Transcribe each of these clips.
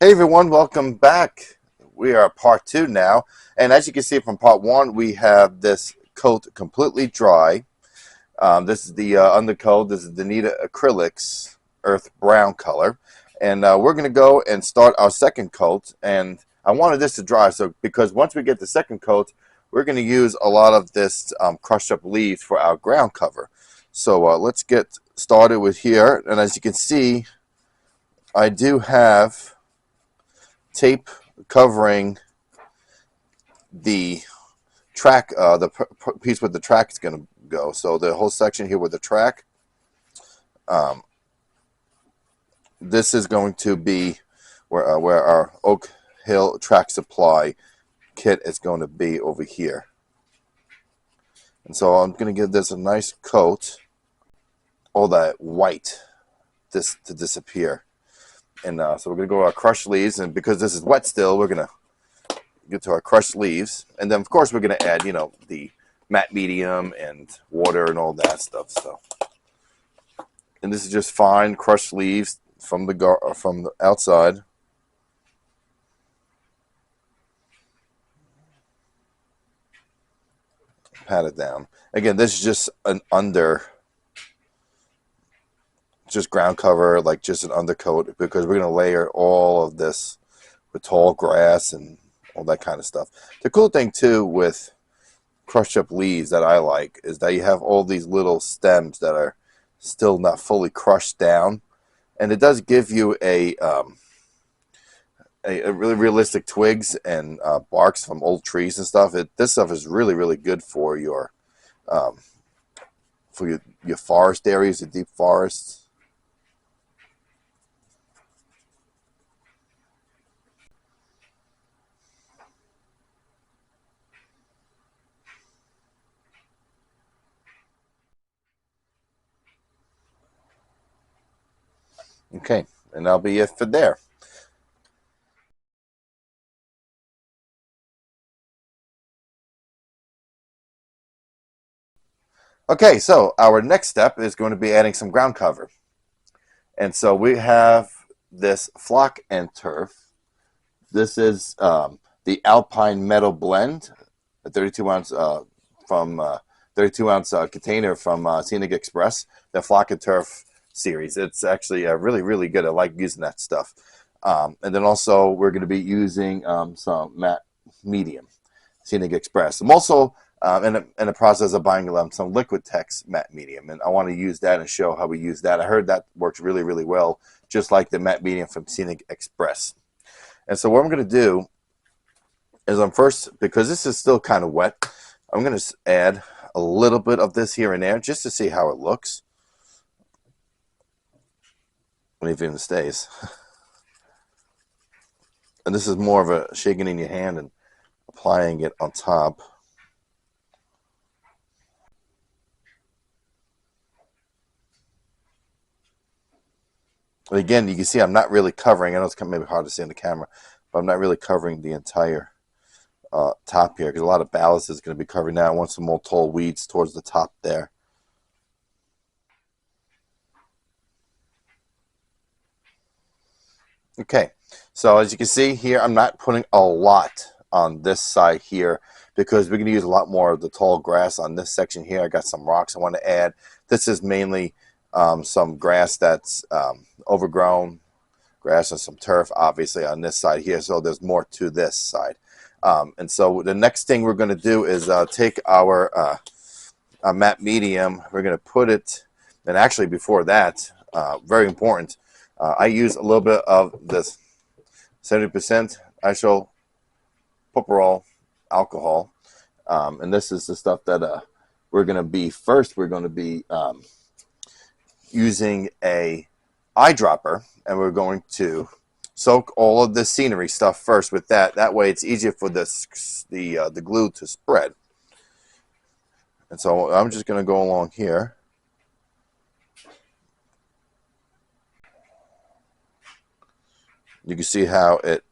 Hey everyone, welcome back. We are part two now, and as you can see from part one, we have this coat completely dry. This is the undercoat. This is the Nita Acrylics Earth Brown color, and we're going to go and start our second coat. And I wanted this to dry, so because once we get the second coat, we're going to use a lot of this crushed up leaves for our ground cover. So let's get started with here, and as you can see, I do have tape covering the track, the piece where the track is going to go. So the whole section here with the track, this is going to be where our Oak Hill track supply kit is going to be over here. And so I'm going to give this a nice coat, all that white to disappear. And so we're going to go our crushed leaves, and because this is wet still, we're going to get to our crushed leaves. And then, of course, we're going to add, the matte medium and water and all that stuff. So, and this is just fine crushed leaves from the outside. Pat it down. Again, this is just an just ground cover, like just an undercoat, because we're going to layer all of this with tall grass and all that kind of stuff. The cool thing too with crushed up leaves that I like is that you have all these little stems that are still not fully crushed down, and it does give you a really realistic twigs and barks from old trees and stuff. This stuff is really good for your forest areas, your deep forests. Okay, and that'll be it for there. Okay, so our next step is going to be adding some ground cover. And so we have this flock and turf. This is the Alpine Meadow Blend, a 32 ounce from 32 ounce container from Scenic Express, the flock and turf series. It's actually really good. I like using that stuff. And then also we're going to be using some matte medium, Scenic Express. I'm also in the process of buying some Liquid Text matte medium, and I want to use that and show how we use that. I heard that works really well, just like the matte medium from Scenic Express. And so what I'm going to do is because this is still kind of wet, I'm going to add a little bit of this here and there just to see how it looks. If it even stays. And this is more of a shaking in your hand and applying it on top. And again, you can see I'm not really covering. I know it's maybe hard to see in the camera, but I'm not really covering the entire top here because a lot of ballast is going to be covering that. I want some more tall weeds towards the top there. Okay, so as you can see here, I'm not putting a lot on this side here because we're going to use a lot more of the tall grass on this section here. I got some rocks I want to add. This is mainly some grass that's overgrown grass and some turf, obviously, on this side here. So there's more to this side. And so the next thing we're going to do is take our matte medium. We're going to put it, and actually before that, very important, I use a little bit of this 70% isopropyl alcohol. And this is the stuff that we're going to be using a eyedropper, and we're going to soak all of the scenery stuff first with that. That way it's easier for the glue to spread. And so I'm just going to go along here. You can see how it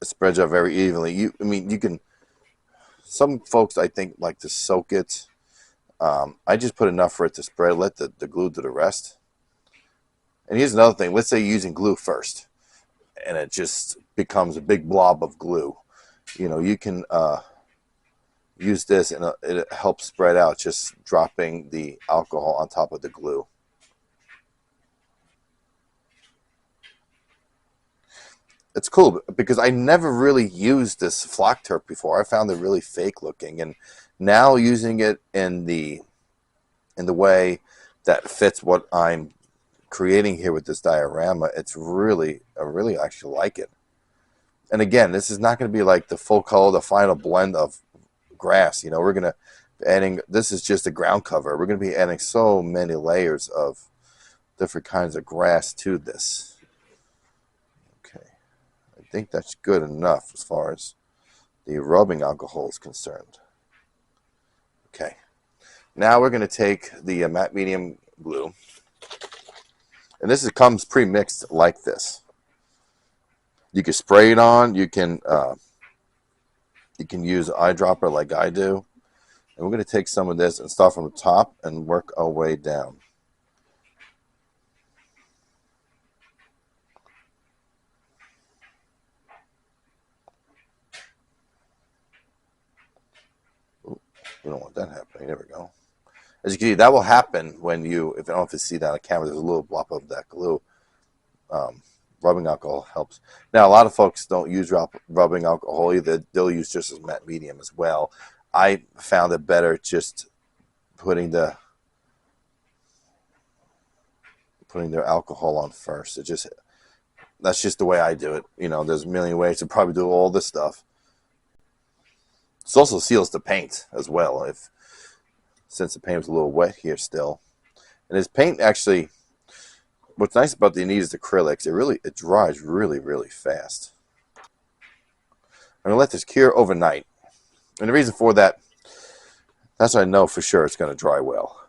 spreads out very evenly. Some folks I think like to soak it. I just put enough for it to spread, let the glue do the rest. And here's another thing. Let's say you're using glue first, and it just becomes a big blob of glue. You know, you can use this and it helps spread out, just dropping the alcohol on top of the glue. It's cool because I never really used this flock turf before. I found it really fake looking, and now using it in the way that fits what I'm creating here with this diorama, it's really, I really actually like it. And again, this is not going to be like the full color, the final blend of grass. You know, we're going to be adding, this is just a ground cover. We're going to be adding so many layers of different kinds of grass to this. Okay, I think that's good enough as far as the rubbing alcohol is concerned. Okay, now we're going to take the matte medium glue, and this comes pre-mixed like this. You can spray it on. You can use an eyedropper like I do. And we're going to take some of this and start from the top and work our way down. Ooh, we don't want that happening. There we go. As you can see, that will happen when you, if I don't know if you see that on camera, there's a little blob of that glue. Rubbing alcohol helps. Now, a lot of folks don't use rubbing alcohol either. They'll use just as matte medium as well. I found it better just putting their alcohol on first. That's just the way I do it. You know, there's a million ways to probably do all this stuff. This also seals the paint as well, since the paint was a little wet here still. And this paint actually, what's nice about the Anita's acrylics, it dries really, really fast. I'm going to let this cure overnight. And the reason for that, that's what I know for sure it's going to dry well.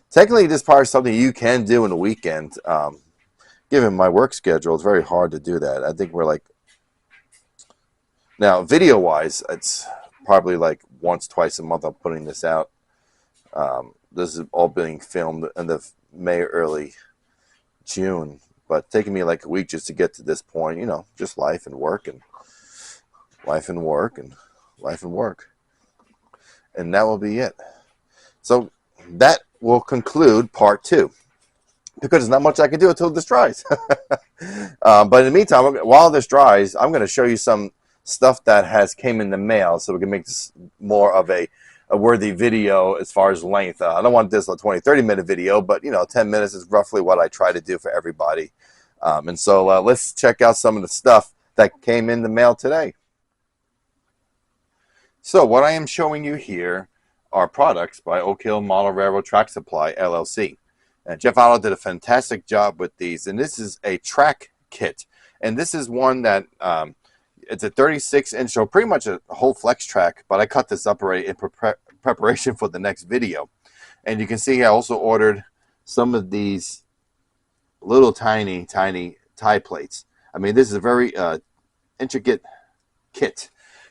Technically, this part is something you can do in the weekend. Given my work schedule, it's very hard to do that. I think we're like, now video-wise, it's probably like once, twice a month I'm putting this out. This is all being filmed in the May, early June, but taking me like a week just to get to this point. You know, just life and work and life and work and life and work. And that will be it. So that will conclude part 2, because there's not much I can do until this dries. But in the meantime, while this dries, I'm going to show you some stuff that has came in the mail, so we can make this more of a worthy video as far as length. I don't want this a 20-30 minute video, but you know, 10 minutes is roughly what I try to do for everybody. And so let's check out some of the stuff that came in the mail today. So what I am showing you here are products by Oak Hill Model Railroad Track Supply, LLC. And Jeff Otto did a fantastic job with these. And this is a track kit. And this is one that, it's a 36-inch, so pretty much a whole flex track, but I cut this up already in preparation for the next video. And you can see I also ordered some of these little tiny tie plates. I mean, this is a very intricate kit.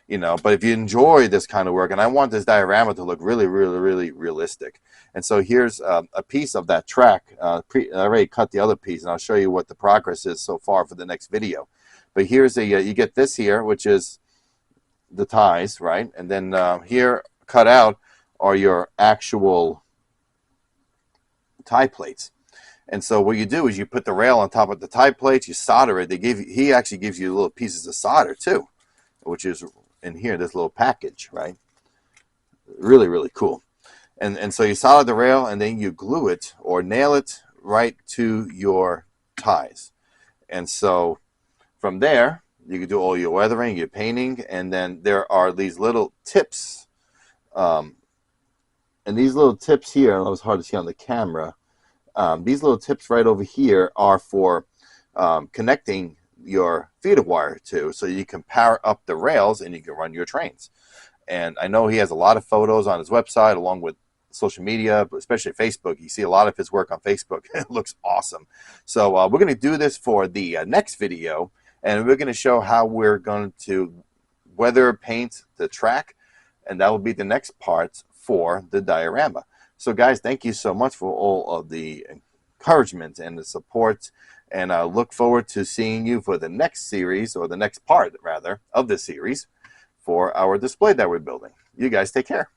You know, but if you enjoy this kind of work, and I want this diorama to look really, really, really realistic. And so here's a piece of that track. I already cut the other piece, and I'll show you what the progress is so far for the next video. But here's you get this here, which is the ties, right? And then here cut out are your actual tie plates. And so what you do is you put the rail on top of the tie plates, you solder it. He actually gives you little pieces of solder too, which is in here, this little package, right? Really, really cool. And so you solder the rail, and then you glue it or nail it right to your ties. And so from there, you can do all your weathering, your painting, and then there are these little tips. And these little tips here, I know it's hard to see on the camera, these little tips right over here are for connecting your feeder wire to, so you can power up the rails and you can run your trains. And I know he has a lot of photos on his website along with social media, but especially Facebook. You see a lot of his work on Facebook. It looks awesome. So we're going to do this for the next video, and we're going to show how we're going to weather paint the track, and that will be the next part for the diorama. So guys, thank you so much for all of the encouragement and the support. And I look forward to seeing you for the next series, or the next part, rather, of the series for our display that we're building. You guys take care.